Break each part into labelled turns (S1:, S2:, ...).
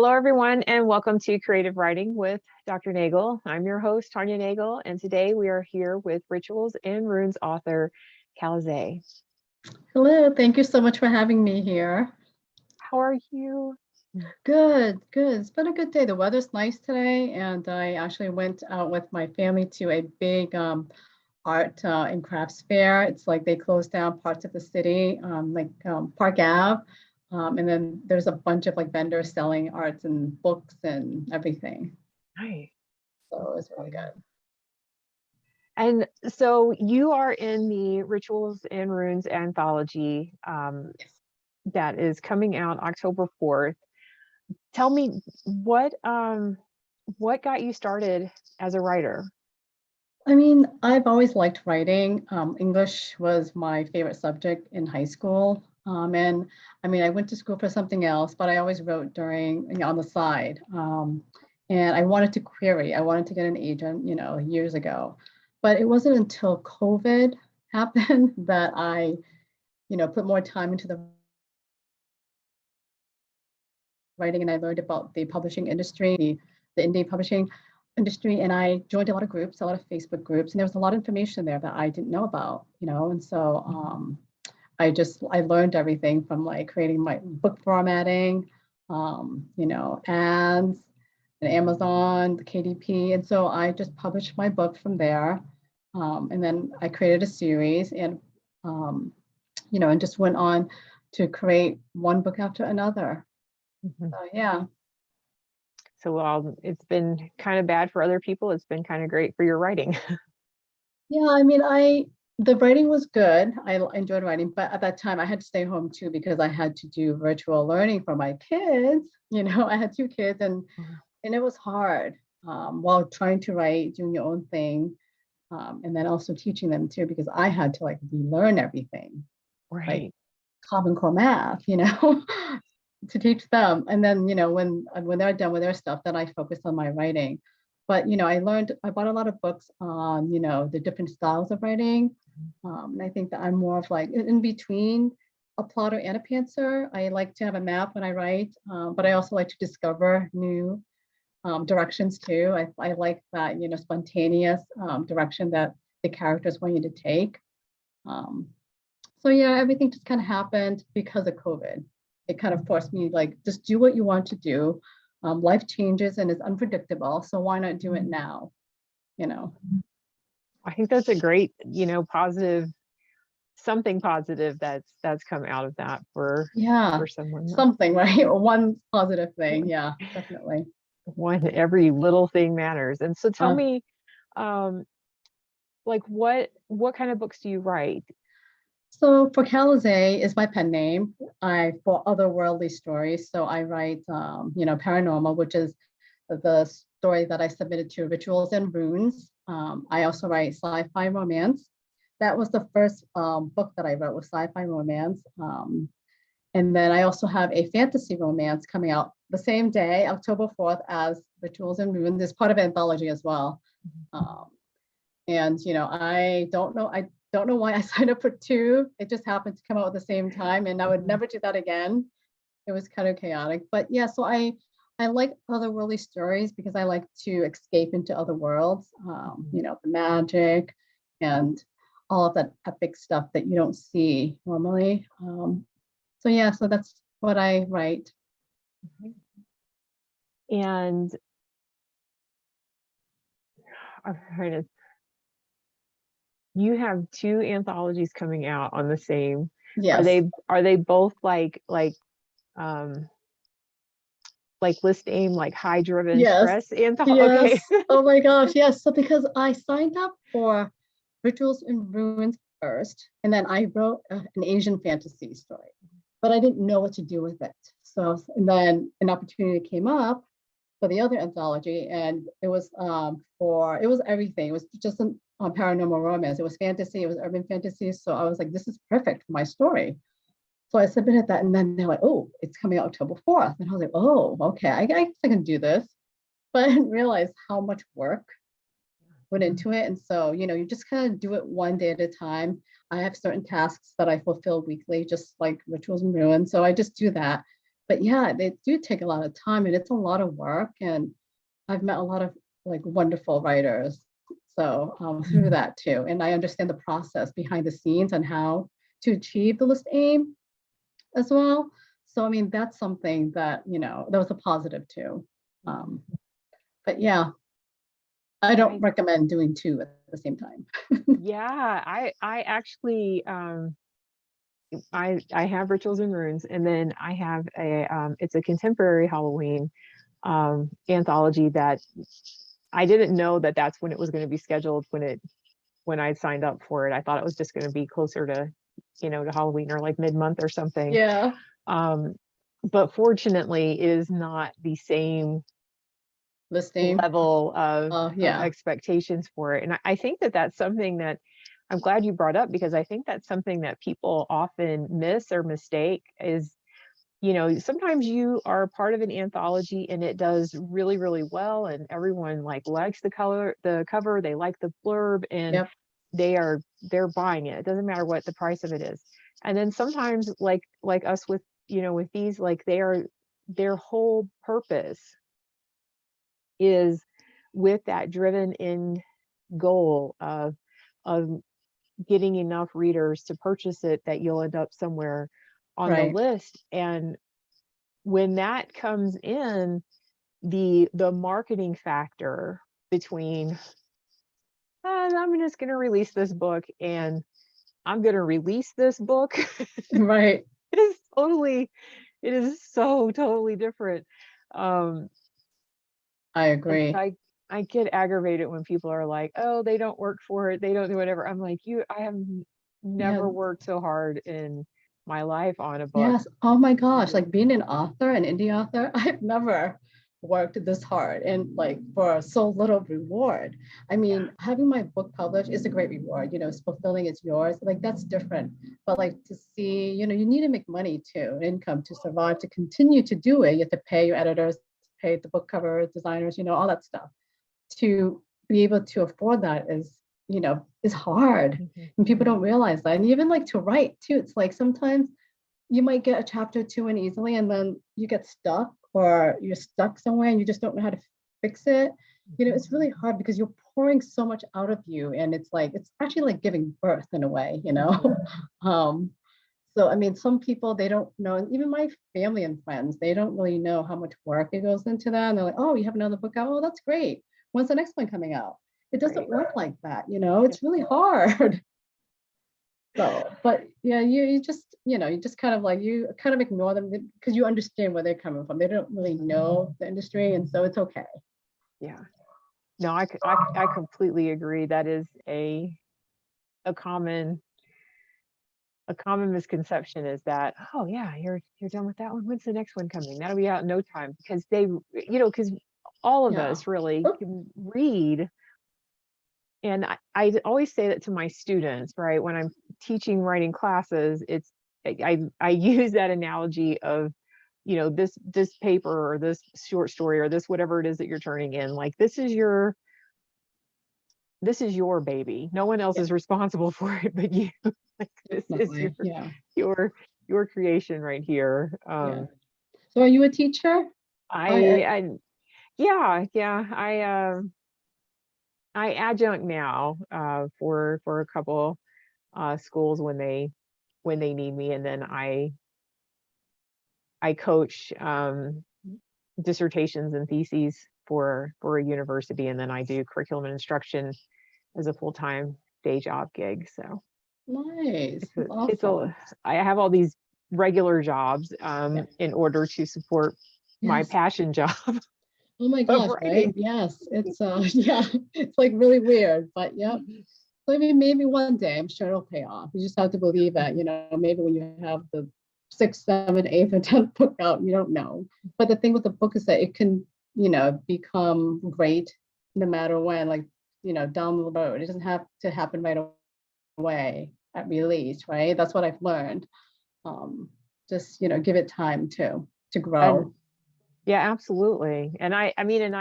S1: Hello, everyone, and welcome to Creative Writing with Dr. Nagel. I'm your host, Tanya Nagel, and today we are here with Rituals and Runes author, Calla.
S2: Hello, thank you so much for having me here.
S1: How are you?
S2: Good, good. It's been a good day. The weather's nice today, and I actually went out with my family to a big art and crafts fair. It's like they closed down parts of the city, Park Ave, and then there's a bunch of like vendors selling arts and books and everything.
S1: Hi.
S2: So it's really good.
S1: And so you are in the Rituals and Runes anthology
S2: Yes.
S1: that is coming out October 4th. Tell me what got you started as a writer?
S2: I mean, I've always liked writing. English was my favorite subject in high school. And I mean, I went to school for something else, but I always wrote on the side. And I wanted to query, I wanted to get an agent, years ago. But it wasn't until COVID happened that I, put more time into the writing and I learned about the publishing industry, the indie publishing industry, and I joined a lot of groups, a lot of Facebook groups, and there was a lot of information there that I didn't know about, and so I learned everything from like creating my book formatting, ads and Amazon, the KDP, and so I just published my book from there, and then I created a series um, and just went on to create one book after another.
S1: Mhm.
S2: Yeah.
S1: So it's been kind of bad for other people. It's been kind of great for your writing.
S2: Yeah, I mean, the writing was good. I enjoyed writing, but at that time I had to stay home too because I had to do virtual learning for my kids. I had two kids and it was hard while trying to write, doing your own thing, and then also teaching them too because I had to like relearn everything, like
S1: Right.
S2: Common Core math, to teach them. And then, when they're done with their stuff, then I focus on my writing. But, I bought a lot of books on, the different styles of writing. And I think that I'm more of like in between a plotter and a pantser. I like to have a map when I write, but I also like to discover new directions too. I like that, spontaneous direction that the characters want you to take. Um, so yeah, everything just kind of happened because of COVID. It kind of forced me like just do what you want to do. Life changes and is unpredictable, so why not do it now? You know.
S1: I think that's a great, positive, something positive that's come out of that
S2: Yeah,
S1: for someone.
S2: something right. One positive thing. Yeah, definitely.
S1: One, every little thing matters. And so tell
S2: Uh,
S1: me, um, like what kind of books do you write?
S2: so for Calize is my pen name. I for otherworldly stories. So I write, paranormal, which is the story that I submitted to Rituals and Runes. I also write sci-fi romance. That was the first book that I wrote was sci-fi romance. And then I also have a fantasy romance coming out the same day, October 4th, as Rituals and Runes. It's part of anthology as well. Um, and I don't know why I signed up for two. It just happened to come out at the same time, and I would never do that again. It was kind of chaotic. But yeah, so I like otherworldly stories because I like to escape into other worlds, the magic and all of that epic stuff that you don't see normally. So yeah, so that's what I write.
S1: And I'm trying to, you have two anthologies coming out on the same. Are
S2: Yes.
S1: they both um list aim like high driven
S2: Yes.
S1: stress anthology? Okay.
S2: Yes. Oh my gosh. Yes. So because I signed up for Rituals and Ruins first, and then I wrote an Asian fantasy story, but I didn't know what to do with it. So, and then an opportunity came up for the other anthology, and it was everything. It was just on paranormal romance. It was fantasy. It was urban fantasy. So I was like, this is perfect for my story. So I submitted that, and then they're like, "Oh, it's coming out October 4th." And I was like, "Oh, okay, I guess I can do this." But I didn't realize how much work went into it. And so, you just kind of do it one day at a time. I have certain tasks that I fulfill weekly, just like Rituals and Ruins. So I just do that. But yeah, they do take a lot of time and it's a lot of work. And I've met a lot of like wonderful writers. So through that too. And I understand the process behind the scenes and how to achieve the list aim as well. So I mean, that's something that, that was a positive too. Um, but yeah, I don't
S1: I
S2: recommend doing two at the same time.
S1: yeah, I actually I have Rituals and Runes, and then I have a it's a contemporary Halloween anthology that I didn't know that that's when it was going to be scheduled when I signed up for it. I thought it was just going to be closer to, to Halloween or like mid-month or something.
S2: Yeah.
S1: Um, but fortunately, it is not the same
S2: List aim.
S1: level of
S2: Yeah.
S1: expectations for it. And I think that that's something that I'm glad you brought up, because I think that's something that people often miss or mistake is, sometimes you are part of an anthology and it does really, really well, and everyone like likes the cover, they like the blurb, and
S2: Yep.
S1: they're buying it. It doesn't matter what the price of it is. And then sometimes like us with, with these, like their whole purpose is with that driven in goal of getting enough readers to purchase it that you'll end up somewhere on the
S2: Right.
S1: list. And when that comes in, the marketing factor between I'm just going to release this book and I'm going to release this book
S2: Right.
S1: it is totally it is so totally different. um
S2: I
S1: and
S2: agree.
S1: I get aggravated when people are like, oh, they don't work for it, they don't do whatever. I'm like, I have
S2: Yeah.
S1: never worked so hard in my life on a book.
S2: Yes. Oh my gosh. Like being an author, an indie author, I've never worked this hard and like for so little reward. I
S1: Yeah,
S2: mean, having my book published is a great reward. It's fulfilling, it's yours. Like that's different. But like to see, you need to make money too, income to survive, to continue to do it. You have to pay your editors, pay the book cover designers, all that stuff. To be able to afford that is hard.
S1: mhm,
S2: And people don't
S1: mhm.
S2: realize that. And even like to write too, it's like sometimes you might get a chapter two in easily and then you get stuck or you're stuck somewhere and you just don't know how to fix it. It's really hard because you're pouring so much out of you and it's actually like giving birth in a way.
S1: Mhm.
S2: um so I mean some people they don't know, even my family and friends, they don't really know how much work it goes into that, and they're like, oh, you have another book out, oh that's great, when's the next one coming out? It doesn't
S1: Right.
S2: work like that,
S1: Yep.
S2: it's really hard. So, but yeah, you just kind of like you kind of ignore them because you understand where they're coming from. They don't really know the industry, and so it's okay.
S1: Yeah. No, I completely agree. That is a common a common misconception, is that, oh yeah, you're done with that one. When's the next one coming? That'll be out in no time, because because all of
S2: Yeah.
S1: us really
S2: Oh,
S1: can read. And I always say that to my students, right? When I'm teaching writing classes, I use that analogy of, this paper or this short story or this whatever it is that you're turning in. Like this is your baby. No one else
S2: yeah,
S1: is responsible for it but you. Like this is
S2: definitely. Yeah.
S1: your your creation right here.
S2: Yeah. So, are you a teacher? I
S1: I yeah, I adjunct now for a couple schools when they need me, and then I coach dissertations and theses for a university, and then I do curriculum and instruction as a full-time day job gig. So
S2: nice.
S1: it's a
S2: That's
S1: it's a
S2: awesome.
S1: I have all these regular jobs
S2: Yeah.
S1: in order to support my
S2: Yes.
S1: passion job
S2: Oh my
S1: of
S2: gosh, right?
S1: writing.
S2: Yes. It's yeah, it's like really weird, but yep. So I mean, maybe one day I'm sure it'll pay off. You just have to believe it. Maybe when you have the sixth, seventh, eighth, and 10th book out, you don't know. But the thing with the book is that it can, become great no matter when, like, down the road. It doesn't have to happen right away at release, right? That's what I've learned. Um, just, give it time to
S1: And
S2: grow.
S1: yeah, absolutely. And I mean,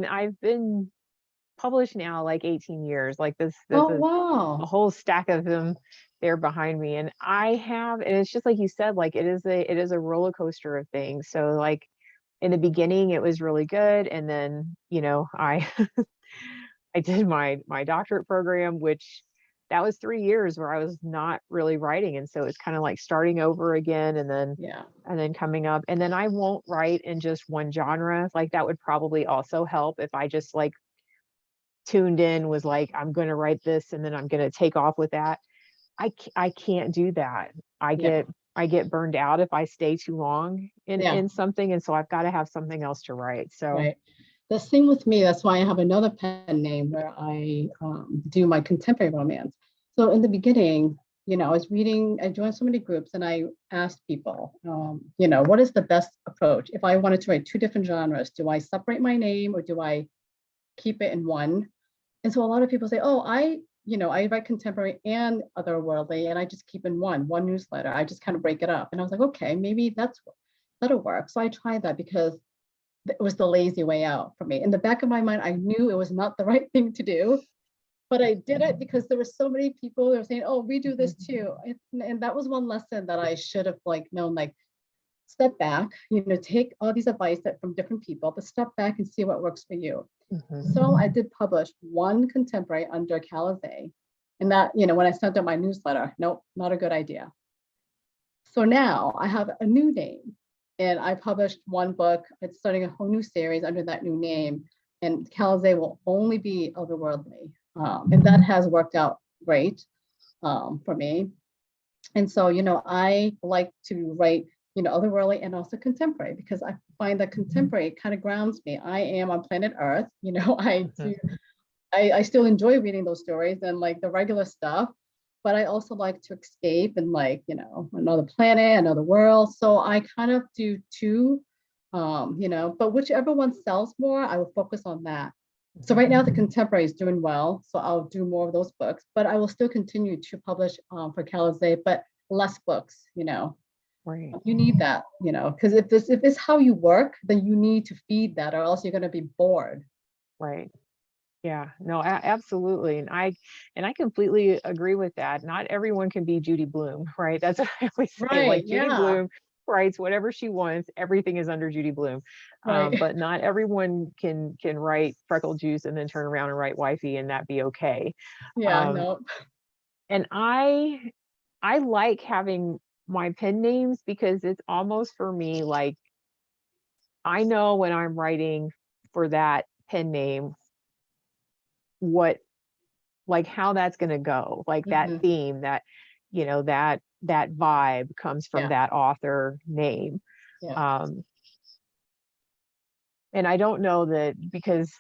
S1: I've been published now like 18 years. Like this
S2: Oh,
S1: is a
S2: wow.
S1: whole stack of them there behind me. And and it's just like you said, like it is a roller coaster of things. So like in the beginning it was really good. And then, I did my doctorate program, which that was 3 years where I was not really writing. And so it's kind of like starting over again,
S2: Yeah.
S1: and then coming up. And then I won't write in just one genre. Like that would probably also help if I just like tuned in, was like, I'm going to write this and then I'm going to take off with that. I can't do that. I
S2: Yeah.
S1: get I get burned out if I stay too long
S2: Yeah.
S1: in something, and so I've got to have something else to write. So
S2: Right. The same with me. That's why I have another pen name where I do my contemporary romance. So in the beginning, I was reading, I joined so many groups and I asked people, what is the best approach? If I wanted to write two different genres, do I separate my name or do I keep it in one? And so a lot of people say, oh, I write contemporary and otherworldly, and I just keep in one newsletter. I just kind of break it up. And I was like, okay, maybe that'll work. So I tried that because it was the lazy way out for me. In the back of my mind, I knew it was not the right thing to do, but I did it because there were so many people that were saying, "Oh, we do this too," and that was one lesson that I should have known, step back, take all these advice from different people, but step back and see what works for you.
S1: mhm.
S2: So I did publish one contemporary under Calla, and that when I sent out my newsletter, nope, not a good idea. So now I have a new name and I published one book. It's starting a whole new series under that new name. And Calize will only be otherworldly. And that has worked out great for me. And so, I like to write, otherworldly and also contemporary because I find that contemporary kind of grounds me. I am on planet Earth. I still enjoy reading those stories and like the regular stuff, but I also like to escape and another planet, another world. So I kind of do two, but whichever one sells more, I will focus on that. So right now the contemporary is doing well, so I'll do more of those books, but I will still continue to publish for Calize, but less books.
S1: Right,
S2: You need that, because if this is how you work, then you need to feed that, or else you're going to be bored.
S1: right. Yeah, no, absolutely. And I completely agree with that. Not everyone can be Judy Bloom, right? That's what I always say.
S2: Right.
S1: Like Judy
S2: Yeah.
S1: Bloom writes whatever she wants. Everything is under Judy Bloom.
S2: Right.
S1: But not everyone can write freckle juice and then turn around and write wifey and that be okay.
S2: Yeah.
S1: Um,
S2: No.
S1: and I like having my pen names because it's almost for me like I know when I'm writing for that pen name what like how that's going to go, like that
S2: Mhm.
S1: theme, that vibe comes from
S2: Yeah.
S1: that author name.
S2: Yeah.
S1: um and I don't know that, because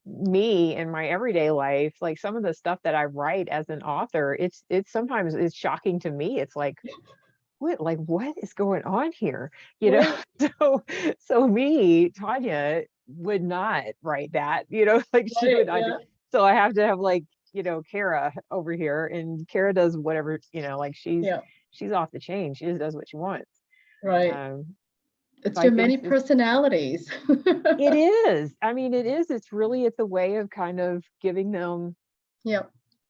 S1: me in my everyday life, like some of the stuff that I write as an author, it's sometimes it's shocking to me. It's what is going on here, you know?
S2: Right.
S1: So me, Tanya, would not write that, like she
S2: Right.
S1: would not do.
S2: Yeah.
S1: So I have to have like, Kara over here, and Kara does whatever, like
S2: Yeah.
S1: she's off the chain. She just does what she wants.
S2: Right.
S1: Um,
S2: It's
S1: so I
S2: your
S1: think
S2: many personalities.
S1: it is. I mean, it is. It's a way of kind of giving them
S2: Yeah.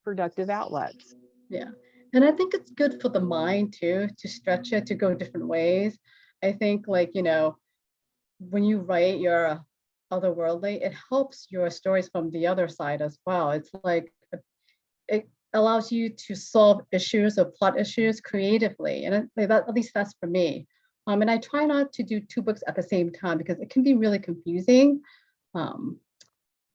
S1: productive outlets.
S2: Yeah. And I think it's good for the mind too, to stretch it, to go different ways. I think when you write your otherworldly, it helps your stories from the other side as well. It's like it allows you to solve issues or plot issues creatively. And at least that's for me. And I try not to do two books at the same time because it can be really confusing. Um,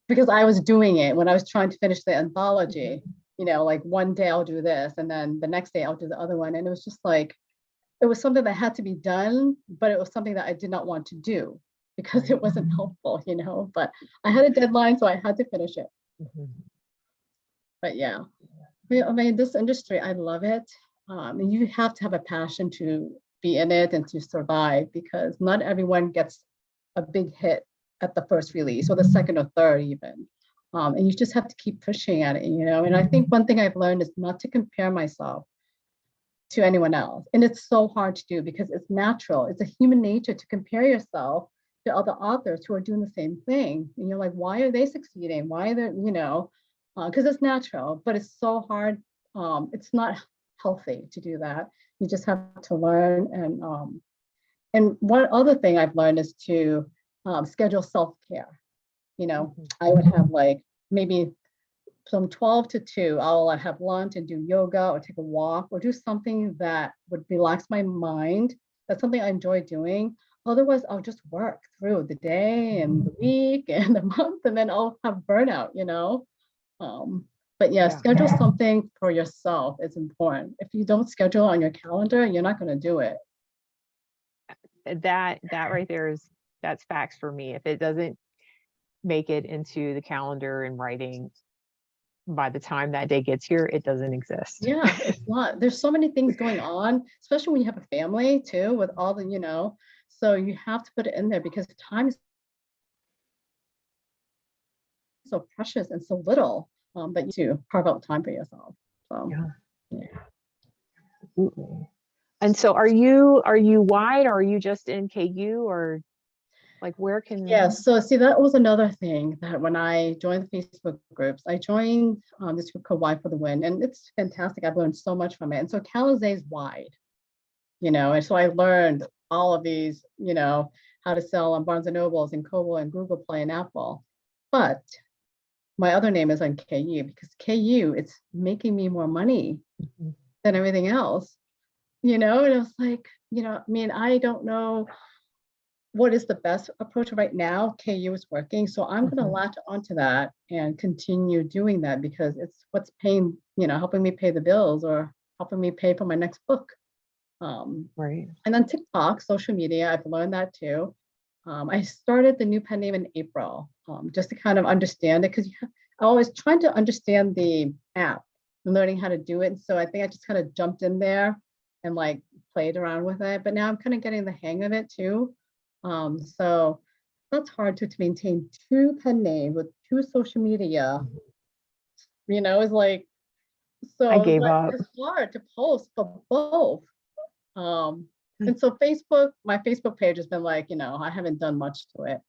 S2: because I was doing it when I was trying to finish the anthology, like one day I'll do this and then the next day I'll do the other one. And it was just it was something that had to be done, but it was something that I did not want to do because
S1: Right.
S2: it wasn't helpful, but I had a deadline, so I had to finish it.
S1: Mhm.
S2: But yeah, I mean, this industry, I love it. And you have to have a passion to be in it and to survive because not everyone gets a big hit at the first release or the second or third even. And you just have to keep pushing at it, And I think one thing I've learned is not to compare myself to anyone else. And it's so hard to do because it's natural. It's a human nature to compare yourself to other authors who are doing the same thing. And you're like, why are they succeeding? Why are they, because it's natural, but it's so hard. It's not healthy to do that. You just have to learn. And one other thing I've learned is to schedule self-care. I would have like maybe from 12 to 2, I'll have lunch and do yoga or take a walk or do something that would relax my mind. That's something I enjoy doing. Otherwise, I'll just work through the day and the week and the month, and then I'll have burnout, But yeah,
S1: Yeah.
S2: schedule something for yourself is important. If you don't schedule on your calendar, you're not going to do it.
S1: That right there that's facts for me. If it doesn't make it into the calendar and writing, by the time that day gets here, it doesn't exist.
S2: Yeah, it's not. There's so many things going on, especially when you have a family too, with all the, so you have to put it in there because time is so precious and so little that you carve out time for yourself. So
S1: Yeah. Absolutely. And so are you wide, or are you just in KU, or like where can?
S2: Yeah, so see, that was another thing that when I joined the Facebook groups, I joined this group called Y for the Win, and it's fantastic. I've learned so much from it. And so Calla is wide, and so I learned all of these, how to sell on Barnes and Nobles and Kobo and Google Play and Apple. But my other name is on KU because KU, it's making me more money than everything else, and it was like, I don't know what is the best approach right now. KU is working, so I'm going to latch onto that and continue doing that because it's what's paying, helping me pay the bills or helping me pay for my next book.
S1: Right.
S2: And then TikTok, social media, I've learned that too. I started the new pen name in April, just to kind of understand it because I always trying to understand the app and learning how to do it. And so I think I just kind of jumped in there and like played around with it. But now I'm kind of getting the hang of it too. So that's hard to maintain 2 pen names with 2 social media. It's like,
S1: I gave up.
S2: it's hard to post for both. And so my Facebook page has been like, I haven't done much to it.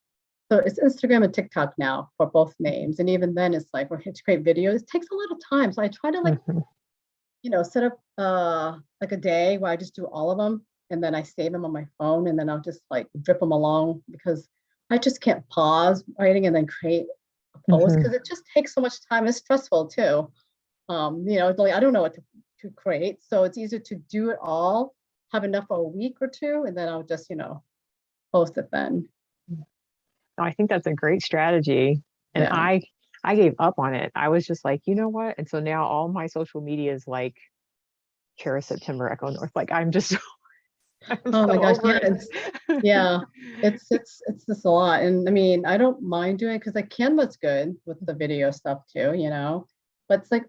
S2: So it's Instagram and TikTok now for both names. And even then it's like, to create videos, it takes a lot of time. So I try to like, set up like a day where I just do all of them. And then I save them on my phone and then I'll just like drip them along because I just can't pause writing and then create a post because it just takes so much time. It's stressful too. Like I don't know what to create. So it's easier to do it all, have enough for a week or 2, and then I'll just, post it then.
S1: I think that's a great strategy. And
S2: Yeah.
S1: I gave up on it. I was just like, you know what? And so now all my social media is like Kara September Echo North. Like I'm just I'm
S2: Oh
S1: so
S2: my gosh,
S1: over it.
S2: it's just a lot. And I mean, I don't mind doing it because like Canva's good with the video stuff too, but it's like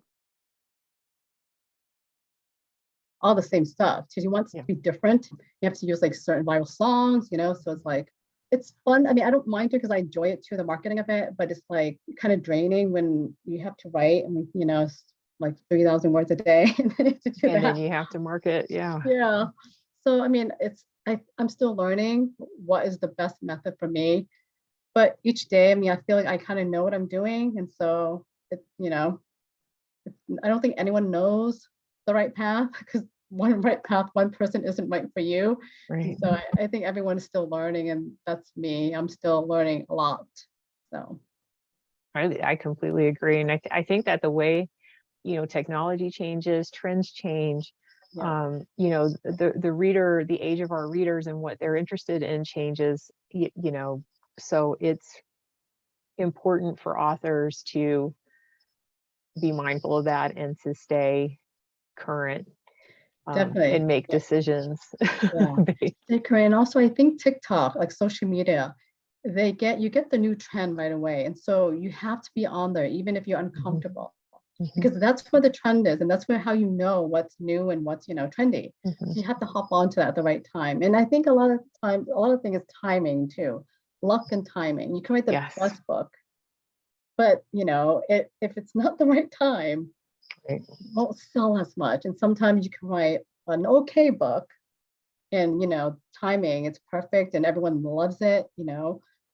S2: all the same stuff. Because you want it to be different. You have to use like certain viral songs, so it's like it's fun. I mean, I don't mind it because I enjoy it too, the marketing of it, but it's like kind of draining when you have to write and it's like 3,000 words a day and then you have to do
S1: And
S2: that.
S1: then you have to market. Yeah.
S2: Yeah. So I mean, I'm still learning what is the best method for me. But each day, I mean, I feel like I kind of know what I'm doing. And so I don't think anyone knows the right path because one right path, one person isn't right for you.
S1: Right.
S2: So I think everyone is still learning, and that's me. I'm still learning a lot. So
S1: I completely agree. And I think that the way, technology changes, trends change, the reader, the age of our readers and what they're interested in changes, so it's important for authors to be mindful of that and to stay current,
S2: definitely.
S1: and make decisions.
S2: Yeah. And also I think TikTok, like social media, you get the new trend right away. And so you have to be on there, even if you're uncomfortable. Because that's where the trend is, and that's where how you know what's new and what's trendy. You have to hop onto that at the right time. And I think a lot of times, a lot of things is timing too, luck and timing. You can write the best book, but if it's not the right time, it won't sell as much. And sometimes you can write an okay book, and timing, it's perfect and everyone loves it.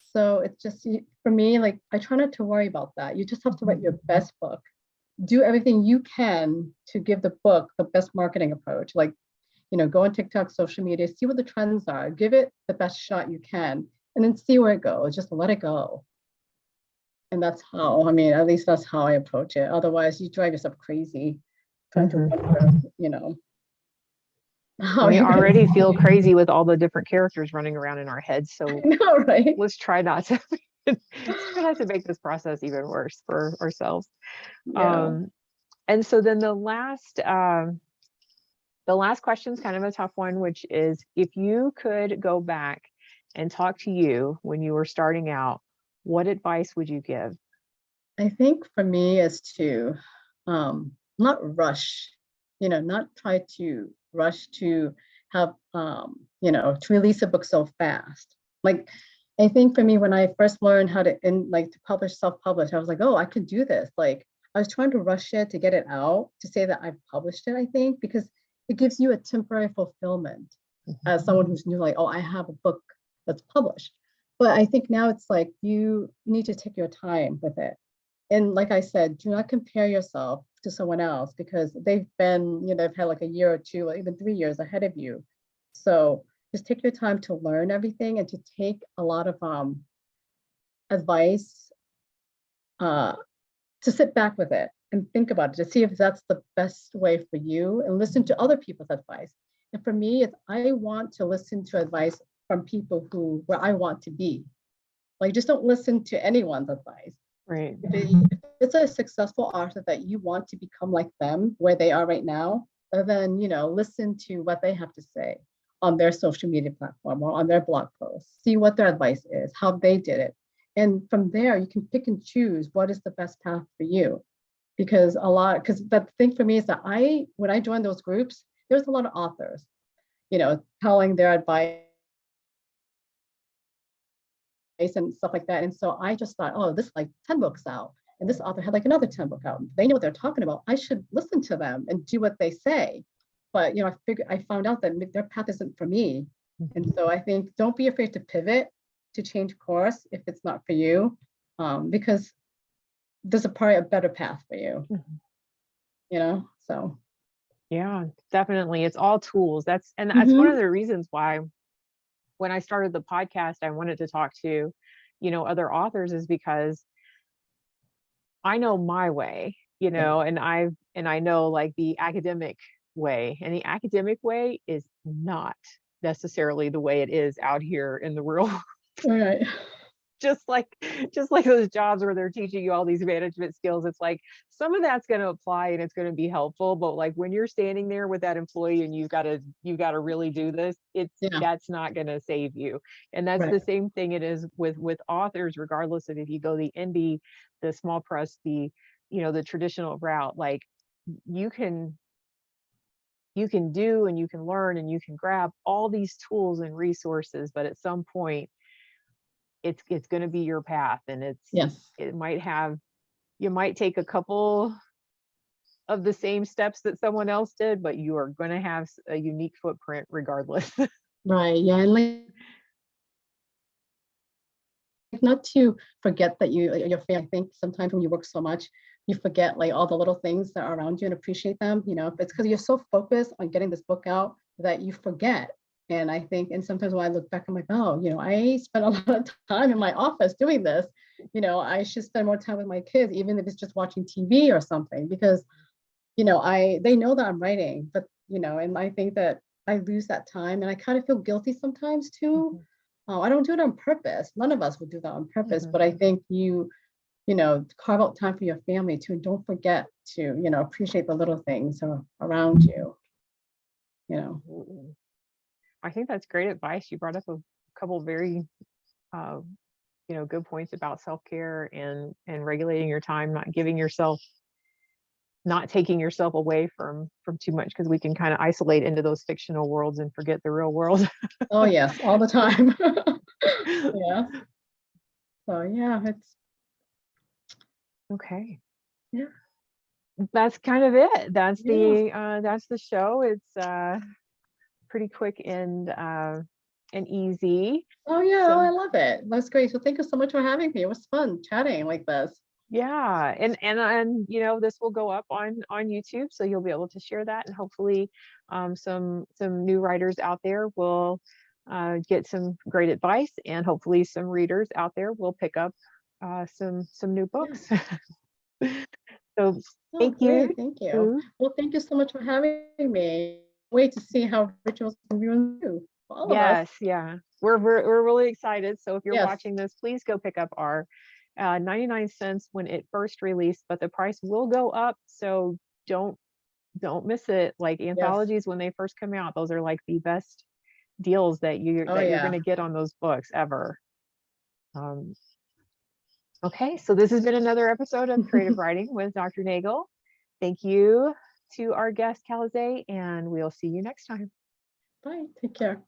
S2: So it's just for me, like I try not to worry about that. You just have to write your best book, do everything you can to give the book the best marketing approach. Like, go on TikTok, social media, see what the trends are, give it the best shot you can, and then see where it goes. Just let it go. And that's how, I mean, at least that's how I approach it. Otherwise, you drive yourself crazy trying to wonder, how
S1: We
S2: you're gonna
S1: already feel crazy with all the different characters running around in our heads, so
S2: know, right?
S1: let's try not to let's try not to make this process even worse for ourselves.
S2: Yeah.
S1: And so then the last question is kind of a tough one, which is, if you could go back and talk to you when you were starting out, what advice would you give?
S2: I think for me is to not rush, not try to rush to have, to release a book so fast. Like, I think for me, when I first learned how to, to publish, self-publish, I was like, oh, I can do this. Like, I was trying to rush it to get it out, to say that I've published it, I think, because it gives you a temporary fulfillment as someone who's new, like, oh, I have a book that's published. But I think now it's like you need to take your time with it. And like I said, do not compare yourself to someone else because they've been, they've had like a year or two, or even 3 years ahead of you. So just take your time to learn everything and to take a lot of advice, uh, to sit back with it and think about it, to see if that's the best way for you, and listen to other people's advice. And for me, it's I want to listen to advice from people where I want to be. Like, just don't listen to anyone's advice.
S1: Right.
S2: If it's a successful author that you want to become like them, where they are right now, then listen to what they have to say on their social media platform or on their blog posts. See what their advice is, how they did it. And from there, you can pick and choose what is the best path for you. Because the thing for me is that when I joined those groups, there's a lot of authors, telling their advice and stuff like that. And so I just thought, oh, this like 10 books out. And this author had like another 10 book out. They know what they're talking about. I should listen to them and do what they say. But I found out that their path isn't for me. And so I think don't be afraid to pivot, to change course if it's not for you, because there's probably a better path for you. So
S1: Yeah, definitely. It's all tools. That's one of the reasons why when I started the podcast, I wanted to talk to, other authors, is because I know my way, and I know like the academic way, and the academic way is not necessarily the way it is out here in the real world.
S2: right.
S1: just like those jobs where they're teaching you all these management skills, it's like some of that's going to apply and it's going to be helpful, but like when you're standing there with that employee and you've got to really do this, that's not going to save you. And that's the same thing it is with authors, regardless of if you go the indie, the small press, the the traditional route. Like you can do and you can learn and you can grab all these tools and resources, but at some point it's going to be your path, and it might have, you might take a couple of the same steps that someone else did, but you are going to have a unique footprint regardless.
S2: Right. Yeah. And like not to forget that your family. I think sometimes when you work so much, you forget like all the little things that are around you and appreciate them. It's because you're so focused on getting this book out that you forget. And I think, and sometimes when I look back, I'm like, oh, I spent a lot of time in my office doing this. I should spend more time with my kids, even if it's just watching TV or something, because, they know that I'm writing, but, and I think that I lose that time and I kind of feel guilty sometimes too. I don't do it on purpose. None of us would do that on purpose, but I think carve out time for your family too. And don't forget to, appreciate the little things around you.
S1: I think that's great advice. You brought up a couple very, good points about self-care and regulating your time, not taking yourself away from too much, because we can kind of isolate into those fictional worlds and forget the real world.
S2: Oh yes, all the time. Yeah. So yeah, it's
S1: okay.
S2: Yeah.
S1: That's kind of it. That's the show. It's pretty quick and easy.
S2: Oh yeah, oh,
S1: So
S2: I love it. That's great. So thank you so much for having me. It was fun chatting like this.
S1: yeah, and you know, this will go up on YouTube, so you'll be able to share that, and hopefully some new writers out there will get some great advice, and hopefully some readers out there will pick up some new
S2: Yeah.
S1: books. So
S2: Oh,
S1: thank you.
S2: great. Thank you. Well, thank you so much for having me. Wait to see how rituals can ruin you for all of us.
S1: Yes, yeah. We're really excited. So if you're
S2: Yes.
S1: watching this, please go pick up our 99 cents when it first released, but the price will go up. So don't don't miss it. Like
S2: Yes.
S1: anthologies when they first come out, those are like the best deals
S2: Oh
S1: that you're going
S2: yeah.
S1: to get on those books ever. Um, okay, so this has been another episode of Creative Writing with Dr. Nagel. Thank you to our guest Calize, and we'll see you next time.
S2: Bye. Take care.